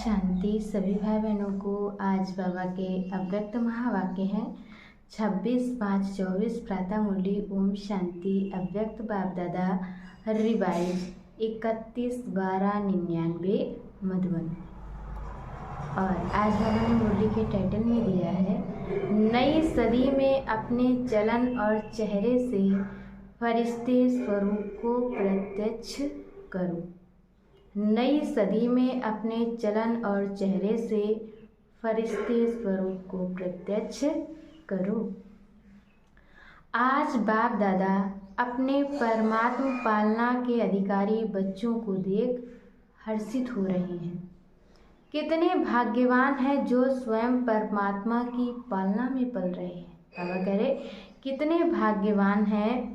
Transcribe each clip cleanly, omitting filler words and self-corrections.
शांति। सभी भाई बहनों को आज बाबा के अव्यक्त महावाक्य हैं 26/5/24 प्रातः मुरली। ओम शांति। अव्यक्त बाप दादा रिवाइज 31/12/99 मधुबन। और आज बाबा ने मुरली के टाइटल में दिया है, नई सदी में अपने चलन और चेहरे से फरिश्ते स्वरूप को प्रत्यक्ष करो। नई सदी में अपने चलन और चेहरे से फरिश्ते स्वरूप को प्रत्यक्ष करो। आज बाप दादा अपने परमात्मा पालना के अधिकारी बच्चों को देख हर्षित हो रहे हैं। कितने भाग्यवान हैं जो स्वयं परमात्मा की पालना में पल रहे हैं। बाबा कह रहे कितने भाग्यवान हैं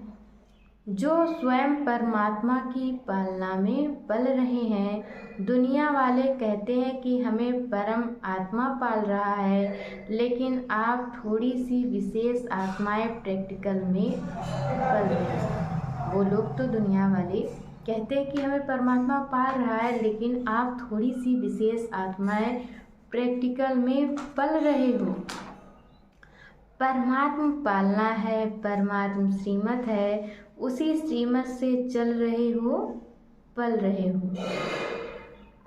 जो स्वयं परमात्मा की पालना में पल रहे हैं। दुनिया वाले कहते हैं कि हमें परम आत्मा पाल रहा है, लेकिन आप थोड़ी सी विशेष आत्माएं प्रैक्टिकल में पल रहे हैं। वो लोग तो दुनिया वाले कहते हैं कि हमें परमात्मा पाल रहा है, लेकिन आप थोड़ी सी विशेष आत्माएं प्रैक्टिकल में पल रहे हो। परमात्मा पालना है, परमात्मा श्रीमत है, उसी श्रीमत से चल रहे हो, पल रहे हो।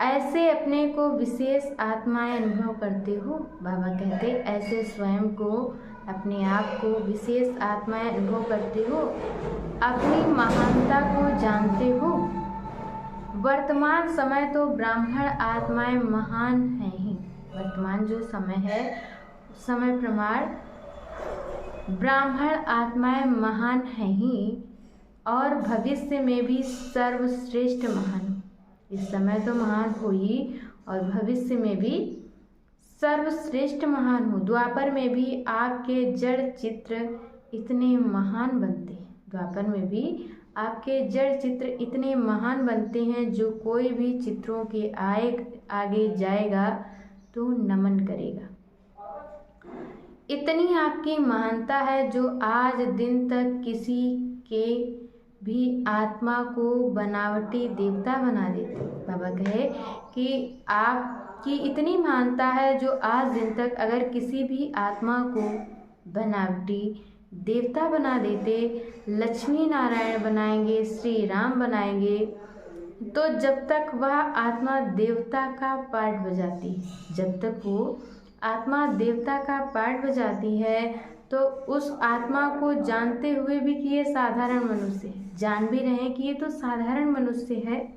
ऐसे अपने को विशेष आत्माएं अनुभव करते हो। बाबा कहते ऐसे स्वयं को, अपने आप को विशेष आत्माएं अनुभव करते हो, अपनी महानता को जानते हो। वर्तमान समय तो ब्राह्मण आत्माएं महान हैं ही। वर्तमान जो समय है, समय प्रमाण ब्राह्मण आत्माएं महान हैं ही, और भविष्य में भी सर्वश्रेष्ठ महान। इस समय तो महान हो ही, और भविष्य में भी सर्वश्रेष्ठ महान हो। द्वापर में भी आपके जड़ चित्र इतने महान बनते हैं। द्वापर में भी आपके जड़ चित्र इतने महान बनते हैं, जो कोई भी चित्रों के आगे जाएगा तो नमन करेगा। इतनी आपकी महानता है जो आज दिन तक किसी के भी आत्मा को बनावटी देवता बना देती। बाबा कहे कि आपकी इतनी महानता है जो आज दिन तक अगर किसी भी आत्मा को बनावटी देवता बना देते, लक्ष्मी नारायण बनाएंगे, श्री राम बनाएंगे, तो जब तक वह आत्मा देवता का पार्ट बजाती है, जब तक वो आत्मा देवता का पार्ट बजाती है, तो उस आत्मा को जानते हुए भी कि ये साधारण मनुष्य है, जान भी रहे कि ये तो साधारण मनुष्य है,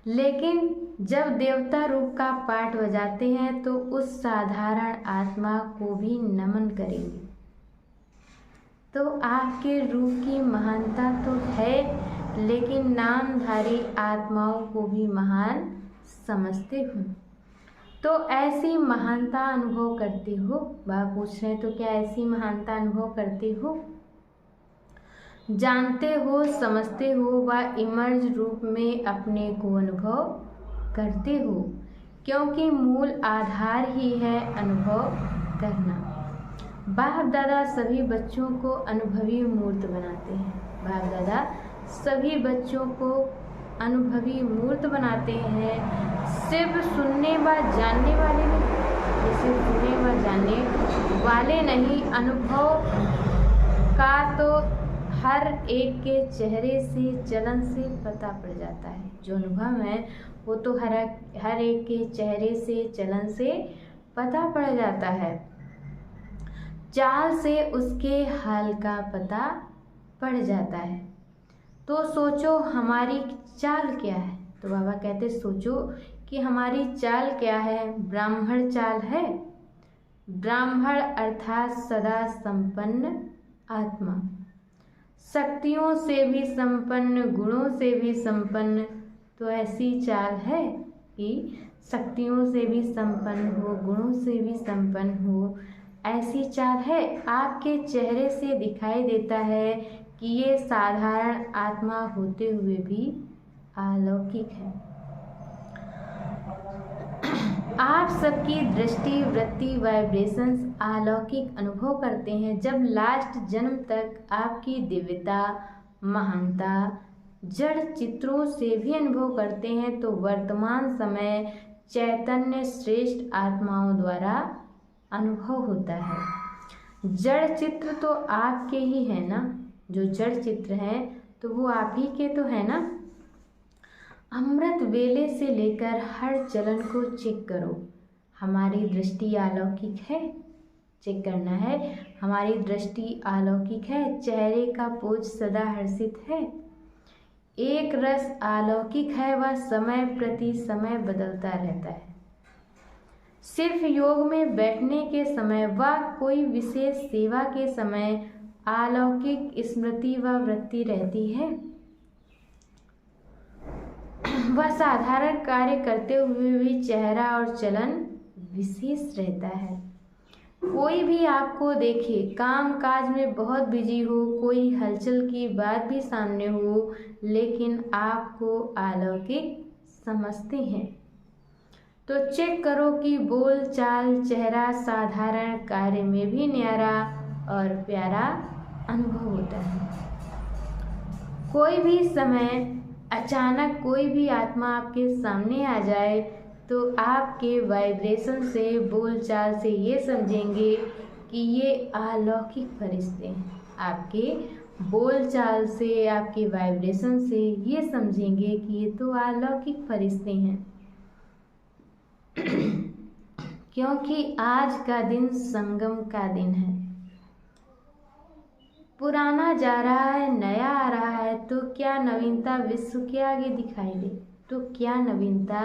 लेकिन जब देवता रूप का पाठ बजाते हैं तो उस साधारण आत्मा को भी नमन करेंगे। तो आपके रूप की महानता तो है, लेकिन नामधारी आत्माओं को भी महान समझते हो। तो ऐसी महानता अनुभव करते हो। बाबा पूछ रहे हैं, तो क्या ऐसी महानता अनुभव करते हो? जानते हो, समझते हो, व इमर्ज रूप में अपने को अनुभव करते हो, क्योंकि मूल आधार ही है अनुभव करना। बाप दादा सभी बच्चों को अनुभवी मूर्त बनाते हैं। बाप दादा सभी बच्चों को अनुभवी मूर्त बनाते हैं। सिर्फ सुनने व जानने वाले नहीं, सिर्फ सुनने व जानने वाले नहीं, अनुभव का तो हर एक के चेहरे से, चलन से पता पड़ जाता है। जो अनुभव है वो तो हर एक के चेहरे से, चलन से पता पड़ जाता है। चाल से उसके हाल का पता पड़ जाता है। तो सोचो हमारी चाल क्या है। तो बाबा कहते सोचो कि हमारी चाल क्या है। ब्राह्मण चाल है। ब्राह्मण अर्थात सदा संपन्न आत्मा, शक्तियों से भी संपन्न, गुणों से भी संपन्न। तो ऐसी चाल है कि शक्तियों से भी संपन्न हो, गुणों से भी संपन्न हो। ऐसी चाल है। आपके चेहरे से दिखाई देता है कि ये साधारण आत्मा होते हुए भी अलौकिक है। आप सबकी दृष्टि, वृत्ति, वाइब्रेशंस अलौकिक अनुभव करते हैं। जब लास्ट जन्म तक आपकी दिव्यता, महानता जड़ चित्रों से भी अनुभव करते हैं, तो वर्तमान समय चैतन्य श्रेष्ठ आत्माओं द्वारा अनुभव होता है। जड़ चित्र तो आपके ही है ना, जो जड़ चित्र है तो वो आप ही के तो है ना। अमृत वेले से लेकर हर चलन को चेक करो, हमारी दृष्टि अलौकिक है। चेक करना है, हमारी दृष्टि अलौकिक है, चेहरे का पोज सदा हर्षित है, एक रस अलौकिक है, वह समय प्रति समय बदलता रहता है। सिर्फ योग में बैठने के समय व कोई विशेष सेवा के समय अलौकिक स्मृति व वृत्ति रहती है। वह साधारण कार्य करते हुए भी चेहरा और चलन विशेष रहता है। कोई भी आपको देखे काम काज में बहुत बिजी हो, कोई हलचल की बात भी सामने हो, लेकिन आपको अलौकिक समझते हैं, तो चेक करो कि बोल चाल चेहरा साधारण कार्य में भी न्यारा और प्यारा अनुभव होता है। कोई भी समय अचानक कोई भी आत्मा आपके सामने आ जाए तो आपके वाइब्रेशन से बोलचाल से ये समझेंगे कि ये अलौकिक फरिश्ते हैं। आपके बोलचाल से, आपके वाइब्रेशन से ये समझेंगे कि ये तो अलौकिक फरिश्ते हैं। क्योंकि आज का दिन संगम का दिन है। पुराना जा रहा है, नया आ रहा है, तो क्या नवीनता विश्व के आगे दिखाई दे, तो क्या नवीनता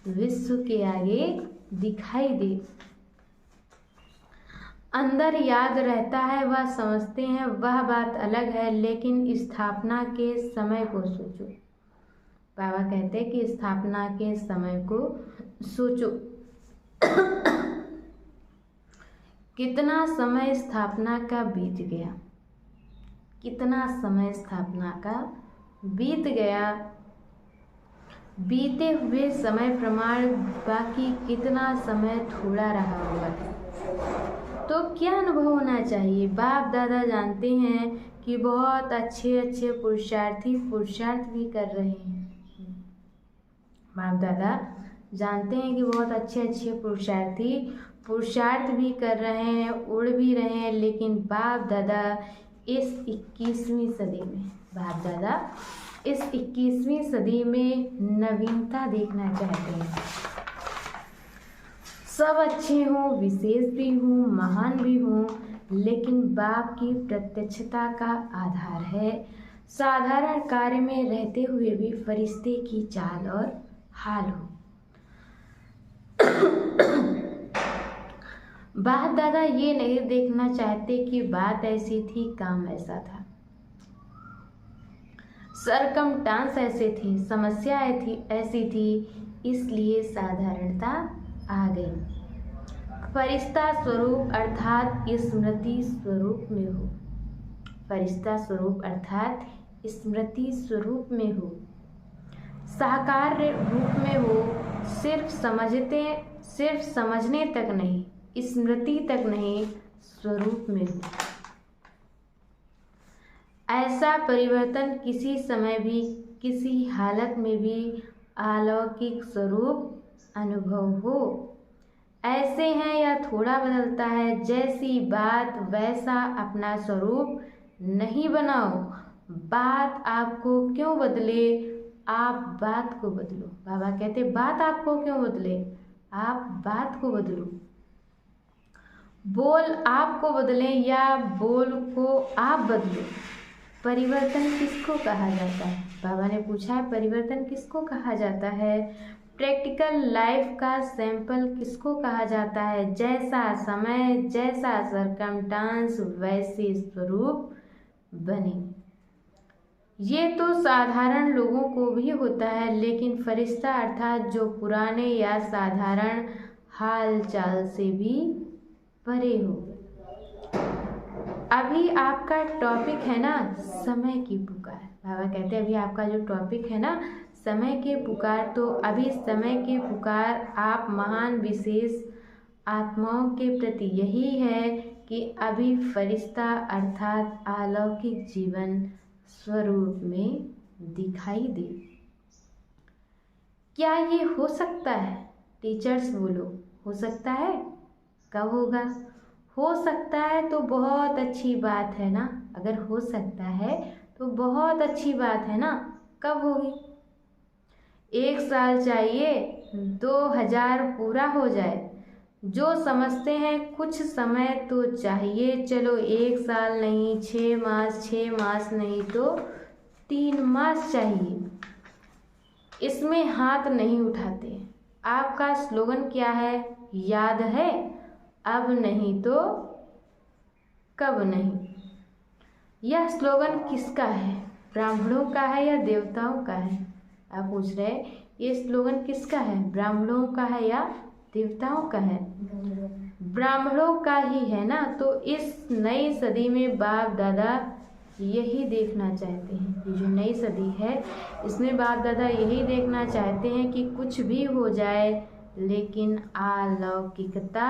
विश्व के आगे दिखाई दे। अंदर याद रहता है, वह समझते हैं, वह बात अलग है, लेकिन स्थापना के समय को सोचो। बाबा कहते हैं कि स्थापना के समय को सोचो। कितना समय स्थापना का बीत गया, कितना समय स्थापना का बीत गया। बीते हुए समय प्रमाण बाकी कितना समय थोड़ा रहा हुआ है, तो क्या अनुभव होना चाहिए। बाप दादा जानते हैं कि बहुत अच्छे अच्छे पुरुषार्थ भी कर रहे हैं। बाप दादा जानते हैं कि बहुत अच्छे अच्छे पुरुषार्थ भी कर रहे हैं, उड़ भी रहे हैं, लेकिन बाप दादा इस 21वीं सदी में, बाप दादा इस 21वीं सदी में नवीनता देखना चाहते हैं। सब अच्छे हों, विशेष भी हों, महान भी हों, लेकिन बाप की प्रत्यक्षता का आधार है साधारण कार्य में रहते हुए भी फरिश्ते की चाल और हाल हो। बाप दादा ये नहीं देखना चाहते कि बात ऐसी थी, काम ऐसा था, सरकमस्टांस ऐसे थे, समस्या ऐसी थी, इसलिए साधारणता आ गई। फरिश्ता स्वरूप अर्थात स्मृति स्वरूप में हो, फरिश्ता स्वरूप अर्थात स्मृति स्वरूप में हो, साकार रूप में हो, सिर्फ समझने तक नहीं, स्मृति तक नहीं, स्वरूप में हो। ऐसा परिवर्तन किसी समय भी, किसी हालत में भी अलौकिक स्वरूप अनुभव हो। ऐसे हैं या थोड़ा बदलता है, जैसी बात वैसा अपना स्वरूप नहीं बनाओ। बात आपको क्यों बदले, आप बात को बदलो। बाबा कहते बात आपको क्यों बदले, आप बात को बदलो। बोल आपको बदले या बोल को आप बदलो। परिवर्तन किसको कहा जाता है, बाबा ने पूछा है परिवर्तन किसको कहा जाता है। प्रैक्टिकल लाइफ का सैंपल किसको कहा जाता है। जैसा समय, जैसा सरकमस्टांस, वैसे स्वरूप बने। ये तो साधारण लोगों को भी होता है, लेकिन फरिश्ता अर्थात जो पुराने या साधारण हाल चाल से भी परे हो। अभी आपका टॉपिक है ना समय की पुकार। बाबा कहते हैं अभी आपका जो टॉपिक है ना समय के पुकार, तो अभी समय के पुकार आप महान विशेष आत्माओं के प्रति यही है कि अभी फरिश्ता अर्थात अलौकिक जीवन स्वरूप में दिखाई दे। क्या ये हो सकता है? टीचर्स बोलो, हो सकता है? कब होगा? हो सकता है तो बहुत अच्छी बात है ना। अगर हो सकता है तो बहुत अच्छी बात है ना। कब होगी? 1 साल चाहिए, 2000 पूरा हो जाए। जो समझते हैं कुछ समय तो चाहिए, चलो 1 साल नहीं 6 मास, 6 मास नहीं तो 3 मास चाहिए। इसमें हाथ नहीं उठाते। आपका स्लोगन क्या है? याद है? अब नहीं तो कब नहीं। यह स्लोगन किसका है? ब्राह्मणों का है या देवताओं का है? आप पूछ रहे हैं ये स्लोगन किसका है? ब्राह्मणों का है या देवताओं का है? ब्राह्मणों का ही है ना। तो इस नई सदी में बाप दादा यही देखना चाहते हैं। ये जो नई सदी है इसमें बाप दादा यही देखना चाहते हैं कि कुछ भी हो जाए लेकिन अलौकिकता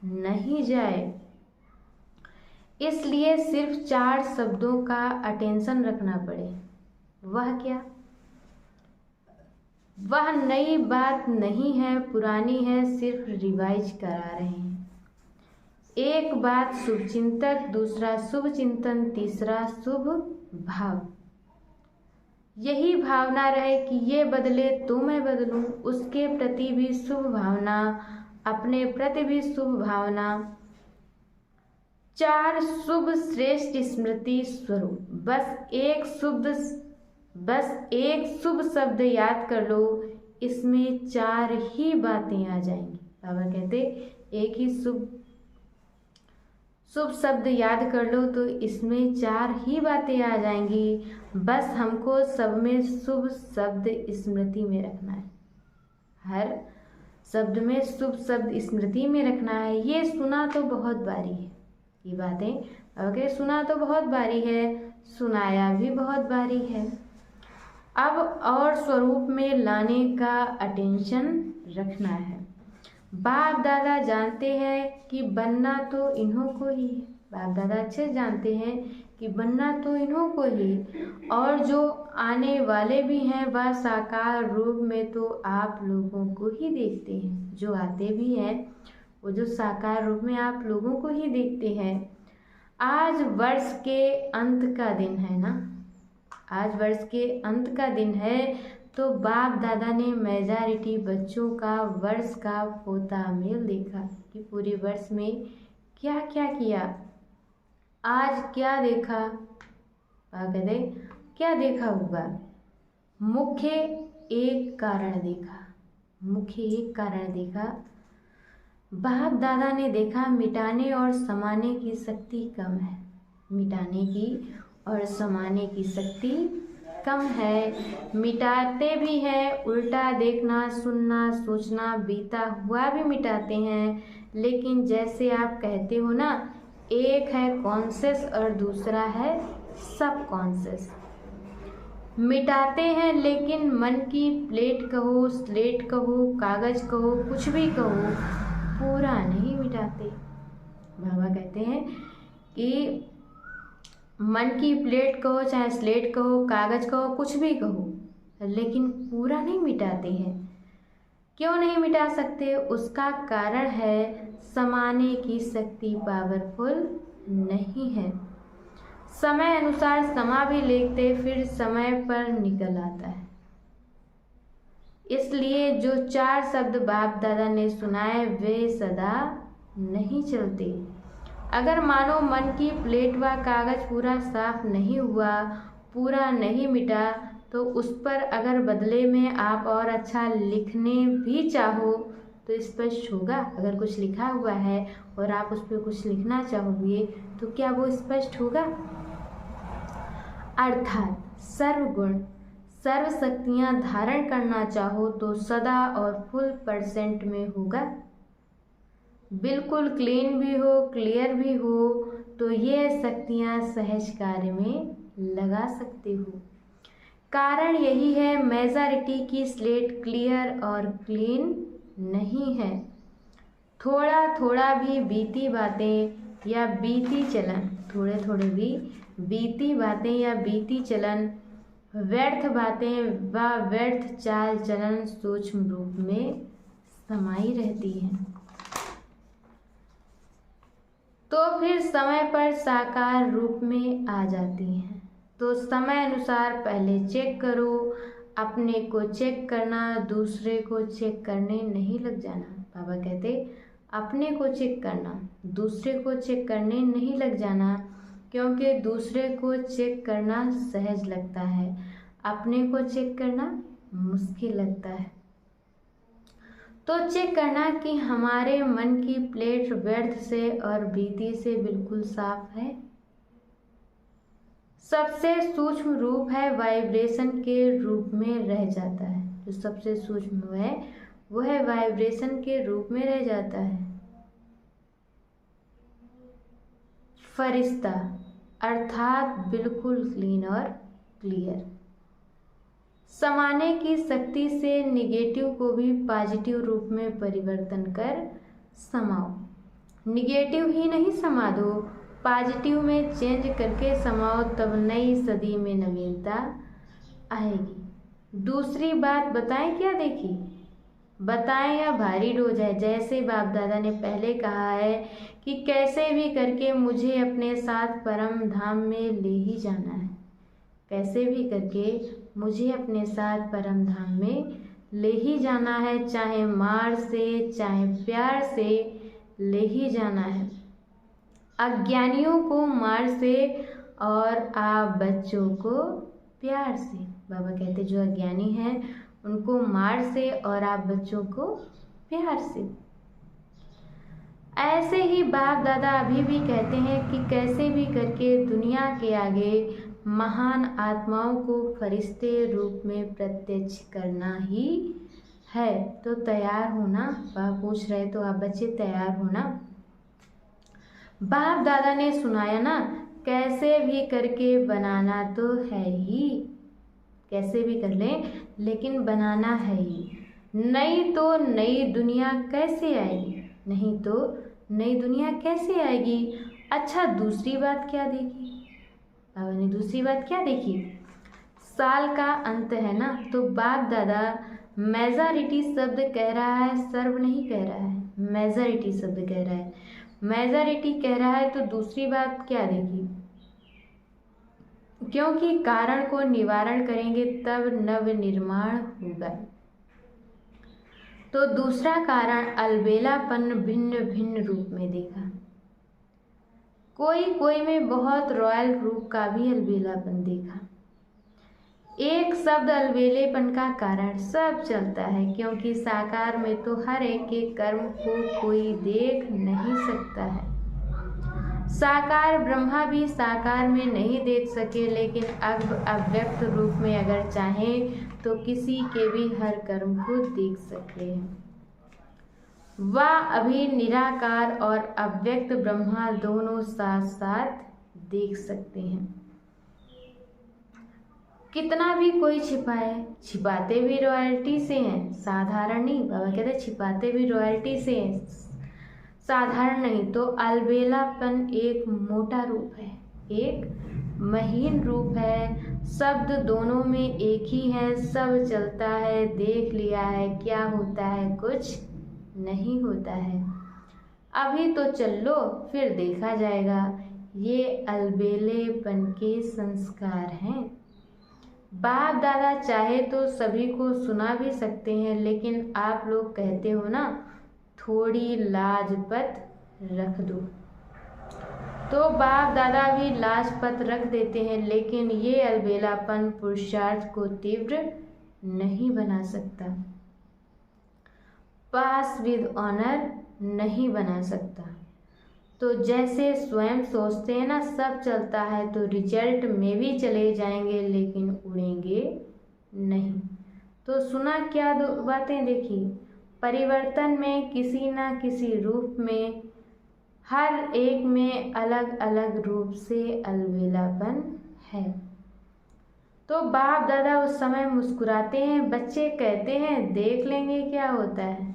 नहीं जाए। इसलिए सिर्फ 4 शब्दों का अटेंशन रखना पड़े। वह क्या? वह नई बात नहीं है, पुरानी है, सिर्फ रिवाइज करा रहे हैं। एक बात शुभचिंतक, दूसरा शुभ चिंतन, तीसरा शुभ भाव। यही भावना रहे कि ये बदले तो मैं बदलूं। उसके प्रति भी शुभ भावना, अपने प्रति भी शुभ भावना। 4 शुभ श्रेष्ठ स्मृति स्वरूप। बस एक शुभ शब्द याद कर लो, इसमें 4 ही बातें आ जाएंगी। बाबा कहते एक ही शुभ शब्द याद कर लो तो इसमें 4 ही बातें आ जाएंगी। बस हमको सब में शुभ शब्द स्मृति में रखना है। हर शब्द में शुभ शब्द स्मृति में रखना है। ये सुना तो बहुत बारी है, ये बातें अगर सुना तो बहुत बारी है, सुनाया भी बहुत बारी है। अब और स्वरूप में लाने का अटेंशन रखना है। बाप दादा जानते हैं कि बनना तो इन्हों को ही है। बाप दादा अच्छे जानते हैं कि बनना तो इन्हों को ही, और जो आने वाले भी हैं वह साकार रूप में तो आप लोगों को ही देखते हैं। जो आते भी हैं वो जो साकार रूप में आप लोगों को ही देखते हैं। आज वर्ष के अंत का दिन है ना। आज वर्ष के अंत का दिन है तो बाप दादा ने मेजॉरिटी बच्चों का वर्ष का पोता मेल देखा कि पूरे वर्ष में क्या क्या किया। आज क्या देखा? कहते क्या देखा होगा? मुख्य एक कारण देखा। बाप दादा ने देखा मिटाने और समाने की शक्ति कम है। मिटाने की और समाने की शक्ति कम है। मिटाते भी हैं, उल्टा देखना, सुनना, सोचना, बीता हुआ भी मिटाते हैं। लेकिन जैसे आप कहते हो ना, एक है कॉन्शियस और दूसरा है सब कॉन्शियस। मिटाते हैं लेकिन मन की प्लेट कहो, स्लेट कहो, कागज कहो, कुछ भी कहो, पूरा नहीं मिटाते। बाबा कहते हैं कि मन की प्लेट कहो, चाहे स्लेट कहो, कागज कहो, कुछ भी कहो, लेकिन पूरा नहीं मिटाते हैं। क्यों नहीं मिटा सकते? उसका कारण है समाने की शक्ति पावरफुल नहीं है। समय अनुसार समा भी लेते फिर समय पर निकल आता है। इसलिए जो 4 शब्द बाप दादा ने सुनाए वे सदा नहीं चलते। अगर मानो मन की प्लेट व कागज पूरा साफ नहीं हुआ, पूरा नहीं मिटा, तो उस पर अगर बदले में आप और अच्छा लिखने भी चाहो तो स्पष्ट होगा। अगर कुछ लिखा हुआ है और आप उस पर कुछ लिखना चाहोगे तो क्या वो स्पष्ट होगा? अर्थात सर्वगुण सर्व शक्तियाँ धारण करना चाहो तो सदा और फुल % में होगा। बिल्कुल क्लीन भी हो, क्लियर भी हो तो ये शक्तियाँ सहज कार्य में लगा सकते हो। कारण यही है मेजॉरिटी की स्लेट क्लियर और क्लीन नहीं है। थोड़ा थोड़ा भी बीती बातें या बीती चलन, थोड़े भी बीती बातें या बीती चलन, व्यर्थ बातें व व्यर्थ चाल चलन सूक्ष्म रूप में समाई रहती हैं। तो फिर समय पर साकार रूप में आ जाती हैं। तो समय अनुसार पहले चेक करो, अपने को चेक करना, दूसरे को चेक करने नहीं लग जाना। बाबा कहते अपने को चेक करना, दूसरे को चेक करने नहीं लग जाना, क्योंकि दूसरे को चेक करना सहज लगता है, अपने को चेक करना मुश्किल लगता है। तो चेक करना कि हमारे मन की प्लेट व्यर्थ से और भीति से बिल्कुल साफ है। सबसे सूक्ष्म रूप है वाइब्रेशन के रूप में रह जाता है। जो सबसे सूक्ष्म है वह वाइब्रेशन के रूप में रह जाता है। फरिश्ता अर्थात बिल्कुल क्लीन और क्लियर। समाने की शक्ति से निगेटिव को भी पॉजिटिव रूप में परिवर्तन कर समाओ। निगेटिव ही नहीं समा दो, पॉजिटिव में चेंज करके समाओ, तब नई सदी में नवीनता आएगी। दूसरी बात बताएं क्या देखी, बताएं या भारी डोज है। जैसे बाप दादा ने पहले कहा है कि कैसे भी करके मुझे अपने साथ परम धाम में ले ही जाना है, कैसे भी करके मुझे अपने साथ परम धाम में ले ही जाना है, चाहे मार से चाहे प्यार से ले ही जाना है। अज्ञानियों को मार से और आप बच्चों को प्यार से। बाबा कहते जो अज्ञानी हैं उनको मार से और आप बच्चों को प्यार से। ऐसे ही बाप दादा अभी भी कहते हैं कि कैसे भी करके दुनिया के आगे महान आत्माओं को फरिश्ते रूप में प्रत्यक्ष करना ही है। तो तैयार होना, बाप पूछ रहे तो आप बच्चे तैयार होना। बाप दादा ने सुनाया ना, कैसे भी करके बनाना तो है ही, कैसे भी कर लें लेकिन बनाना है ही। नहीं तो नई दुनिया कैसे आएगी, नहीं तो नई दुनिया कैसे आएगी। अच्छा दूसरी बात क्या देखी बाबा ने, दूसरी बात क्या देखी, साल का अंत है ना, तो बाप दादा मेजॉरिटी शब्द कह रहा है, सर्व नहीं कह रहा है, मेजॉरिटी शब्द कह रहा है, मेजॉरिटी कह रहा है। तो दूसरी बात क्या देखी, क्योंकि कारण को निवारण करेंगे तब नव निर्माण होगा। तो दूसरा कारण अलबेलापन भिन्न भिन्न रूप में देखा। कोई कोई में बहुत रॉयल रूप का भी अलबेलापन देखा। एक शब्द अलबेलेपन का कारण सब चलता है, क्योंकि साकार में तो हर एक के कर्म को कोई देख नहीं सकता है। साकार ब्रह्मा भी साकार में नहीं देख सके, लेकिन अब अव्यक्त रूप में अगर चाहें तो किसी के भी हर कर्म को देख सकते हैं। वह अभी निराकार और अव्यक्त ब्रह्मा दोनों साथ साथ देख सकते हैं। कितना भी कोई छिपाए, छिपाते भी रॉयल्टी से हैं, साधारण नहीं। बाबा कहते छिपाते भी रॉयल्टी से हैं, साधारण नहीं। तो अलबेलापन एक मोटा रूप है, एक महीन रूप है। शब्द दोनों में एक ही है, सब चलता है, देख लिया है, क्या होता है, कुछ नहीं होता है। अभी तो चल लो फिर देखा जाएगा। ये अलबेलेपन के संस्कार हैं। बाप दादा चाहे तो सभी को सुना भी सकते हैं, लेकिन आप लोग कहते हो ना थोड़ी लाजपत रख दो, तो बाप दादा भी लाजपत रख देते हैं, लेकिन ये अलबेलापन पुरुषार्थ को तीव्र नहीं बना सकता, पास विद ऑनर नहीं बना सकता। तो जैसे स्वयं सोचते हैं ना सब चलता है, तो रिजल्ट में भी चले जाएंगे लेकिन उड़ेंगे नहीं। तो सुना क्या दो बातें देखी, परिवर्तन में किसी ना किसी रूप में, हर एक में अलग अलग रूप से अलबेलापन है। तो बाप दादा उस समय मुस्कुराते हैं, बच्चे कहते हैं देख लेंगे क्या होता है।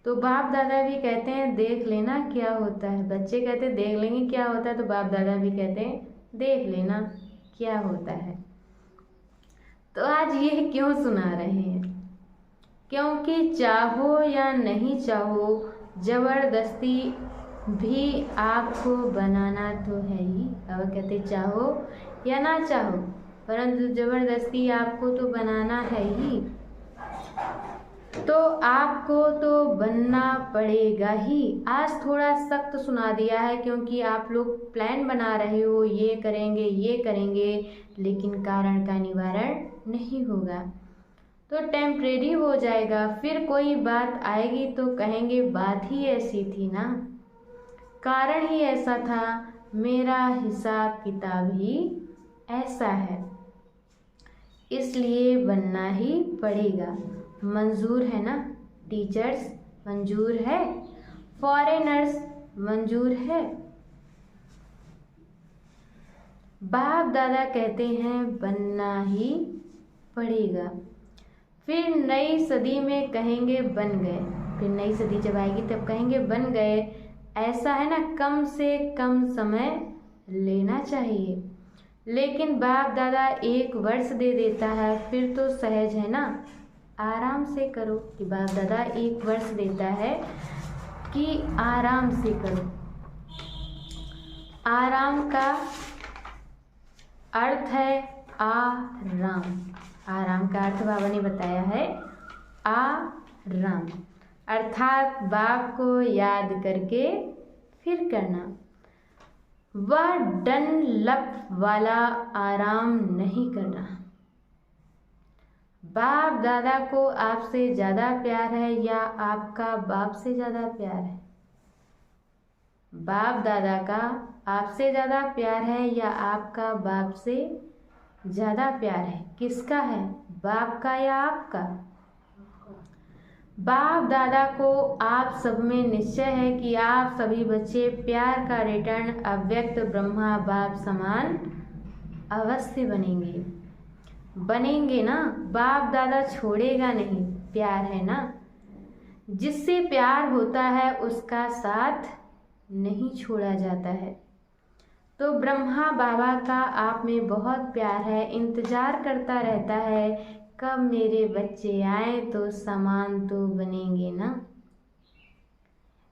तो बाप दादा भी कहते हैं देख लेना क्या होता है। बच्चे कहते हैं देख लेंगे क्या होता है, तो बाप दादा भी कहते हैं देख लेना क्या होता है। तो आज ये क्यों सुना रहे हैं, क्योंकि चाहो या नहीं चाहो जबरदस्ती भी आपको बनाना तो है ही। अब कहते चाहो या ना चाहो परंतु जबरदस्ती आपको तो बनाना है ही, तो आपको तो बनना पड़ेगा ही। आज थोड़ा सख्त सुना दिया है क्योंकि आप लोग प्लान बना रहे हो, ये करेंगे, लेकिन कारण का निवारण नहीं होगा तो टेम्परेरी हो जाएगा। फिर कोई बात आएगी तो कहेंगे बात ही ऐसी थी ना, कारण ही ऐसा था, मेरा हिसाब किताब ही ऐसा है, इसलिए बनना ही पड़ेगा। मंजूर है ना टीचर्स, मंजूर है, फॉरेनर्स मंजूर है। बाप दादा कहते हैं बनना ही पड़ेगा। फिर नई सदी में कहेंगे बन गए, फिर नई सदी जब आएगी तब कहेंगे बन गए। ऐसा है ना, कम से कम समय लेना चाहिए, लेकिन बाप दादा 1 वर्ष दे देता है, फिर तो सहज है ना, आराम से करो। कि बाप दादा 1 वर्ष देता है कि आराम से करो। आराम का अर्थ है आराम। आराम का अर्थ बाबा ने बताया है आराम, अर्थात बाप को याद करके फिर करना। वह डन लप वाला आराम नहीं करना। बाप दादा को आपसे ज़्यादा प्यार है या आपका बाप से ज़्यादा प्यार है? बाप दादा का आपसे ज़्यादा प्यार है या आपका बाप से ज़्यादा प्यार है? किसका है, बाप का या आपका? बाप दादा को आप सब में निश्चय है कि आप सभी बच्चे प्यार का रिटर्न अव्यक्त ब्रह्मा बाप समान अवश्य बनेंगे ना। बाप दादा छोड़ेगा नहीं, प्यार है ना, जिससे प्यार होता है उसका साथ नहीं छोड़ा जाता है। तो ब्रह्मा बाबा का आप में बहुत प्यार है, इंतजार करता रहता है कब मेरे बच्चे आए तो समान तो बनेंगे ना।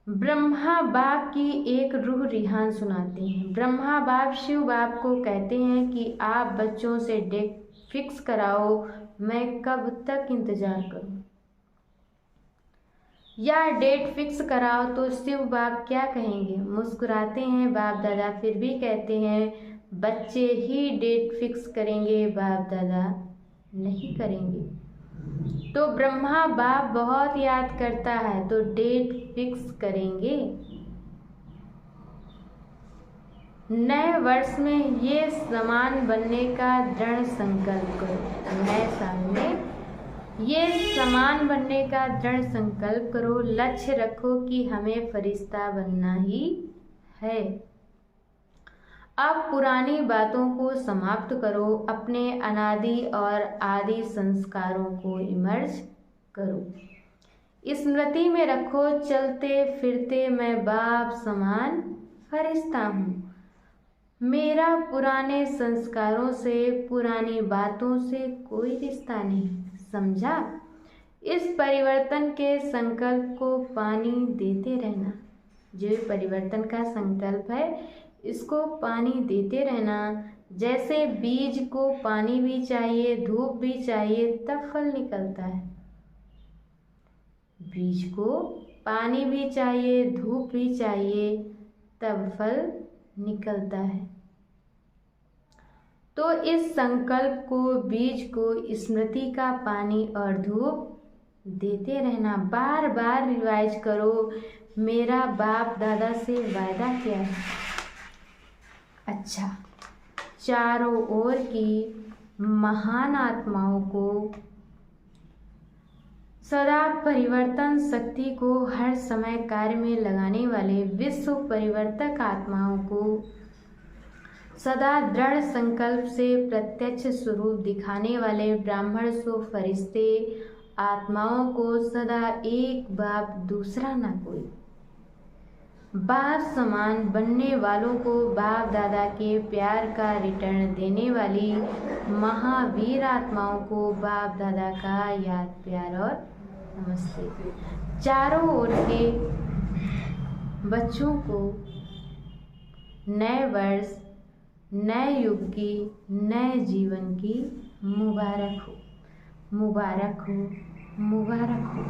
ब्रह्मा बाप की एक रूह रिहान सुनाते हैं। ब्रह्मा बाप शिव बाप को कहते हैं कि आप बच्चों से डेट फिक्स कराओ, मैं कब तक इंतजार करूं? या डेट फिक्स कराओ तो शिव बाप क्या कहेंगे? मुस्कुराते हैं बाप दादा, फिर भी कहते हैं बच्चे ही डेट फिक्स करेंगे, बाप दादा नहीं करेंगे। तो ब्रह्मा बाप बहुत याद करता है तो डेट फिक्स करेंगे। नए वर्ष में ये समान बनने का दृढ़ संकल्प करो। नए साल में ये समान बनने का दृढ़ संकल्प करो। लक्ष्य रखो कि हमें फरिश्ता बनना ही है। अब पुरानी बातों को समाप्त करो, अपने अनादि और आदि संस्कारों को इमर्ज करो। स्मृति में रखो चलते फिरते मैं बाप समान फरिश्ता हूँ। मेरा पुराने संस्कारों से, पुरानी बातों से कोई रिश्ता नहीं, समझा? इस परिवर्तन के संकल्प को पानी देते रहना। जो परिवर्तन का संकल्प है इसको पानी देते रहना। जैसे बीज को पानी भी चाहिए, धूप भी चाहिए, तब फल निकलता है। बीज को पानी भी चाहिए, धूप भी चाहिए, तब फल निकलता है। तो इस संकल्प को, बीज को, स्मृति का पानी और धूप देते रहना। बार बार रिवाइज करो, मेरा बाप दादा से वायदा क्या है। अच्छा, चारों ओर की महान आत्माओं को, सदा परिवर्तन शक्ति को हर समय कार्य में लगाने वाले विश्व परिवर्तक आत्माओं को, सदा दृढ़ संकल्प से प्रत्यक्ष स्वरूप दिखाने वाले ब्राह्मण सो फरिश्ते आत्माओं को, सदा एक बाप दूसरा ना कोई, बाप समान बनने वालों को, बाप दादा के प्यार का रिटर्न देने वाली महावीर आत्माओं को बाप दादा का याद प्यार और नमस्ते। चारों ओर के बच्चों को नए वर्ष, नए युग की, नए जीवन की मुबारक हो, मुबारक हो, मुबारक हो।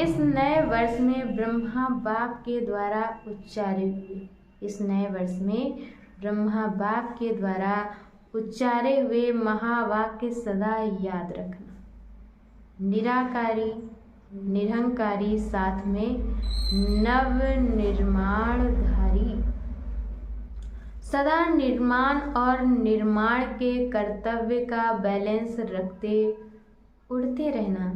इस नए वर्ष में ब्रह्मा बाप के द्वारा उच्चारे हुए उच्चारे हुए महावाक्य सदा याद रखना। निराकारी, निरहंकारी, साथ में नव निर्माणधारी, सदा निर्माण और निर्माण के कर्तव्य का बैलेंस रखते उड़ते रहना।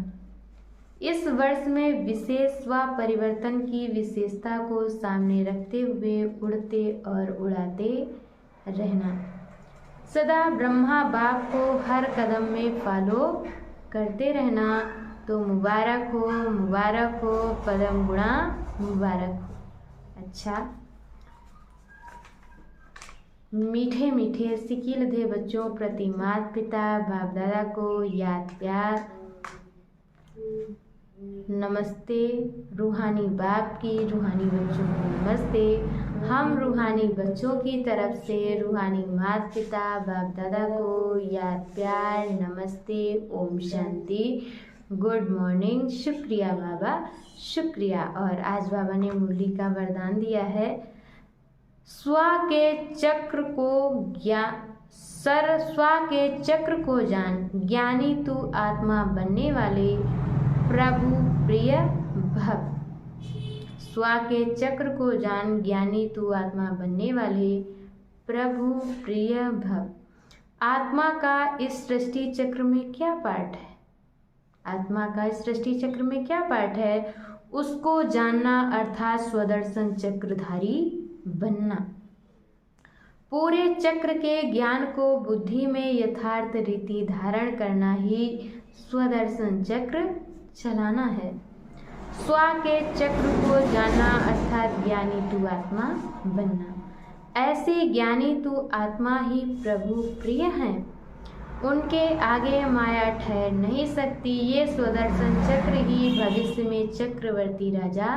इस वर्ष में विशेष स्व परिवर्तन की विशेषता को सामने रखते हुए उड़ते और उड़ाते रहना। सदा ब्रह्मा बाप को हर कदम में फॉलो करते रहना। तो मुबारक हो, मुबारक हो, पदम गुणा मुबारक हो। अच्छा, मीठे मीठे सिकिलधे बच्चों प्रति माता पिता बाप दादा को याद प्यार नमस्ते। रूहानी बाप की रूहानी बच्चों को नमस्ते। हम रूहानी बच्चों की तरफ से रूहानी माता पिता बाप दादा को याद प्यार नमस्ते। Om Shanti, good morning. शुक्रिया बाबा, शुक्रिया। और आज बाबा ने मुरली का वरदान दिया है, स्व के चक्र को जान, ज्ञानी तू आत्मा बनने वाले प्रभु प्रिय भव। स्व के चक्र को जान, ज्ञानी तू आत्मा बनने वाले प्रभु प्रिय भव। आत्मा का इस सृष्टि चक्र में क्या पार्ट है? आत्मा का इस सृष्टि चक्र में क्या पार्ट है? उसको जानना अर्थात स्वदर्शन चक्रधारी बनना। पूरे चक्र के ज्ञान को बुद्धि में यथार्थ रीति धारण करना ही स्वदर्शन चक्र चलाना है। स्व के चक्र को जानना अर्थात ज्ञानी तू आत्मा बनना। ऐसे ज्ञानी तू आत्मा ही प्रभु प्रिय हैं। उनके आगे माया ठहर नहीं सकती। ये स्वदर्शन चक्र ही भविष्य में चक्रवर्ती राजा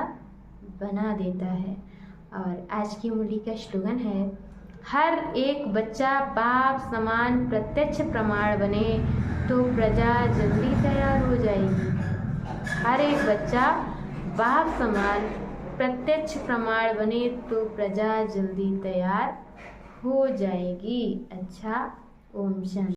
बना देता है। और आज की मुरली का स्लोगन है, हर एक बच्चा बाप समान प्रत्यक्ष प्रमाण बने तो प्रजा जल्दी तैयार हो जाएगी। हर एक बच्चा बाप समान प्रत्यक्ष प्रमाण बने तो प्रजा जल्दी तैयार हो जाएगी। अच्छा, ओम शांति।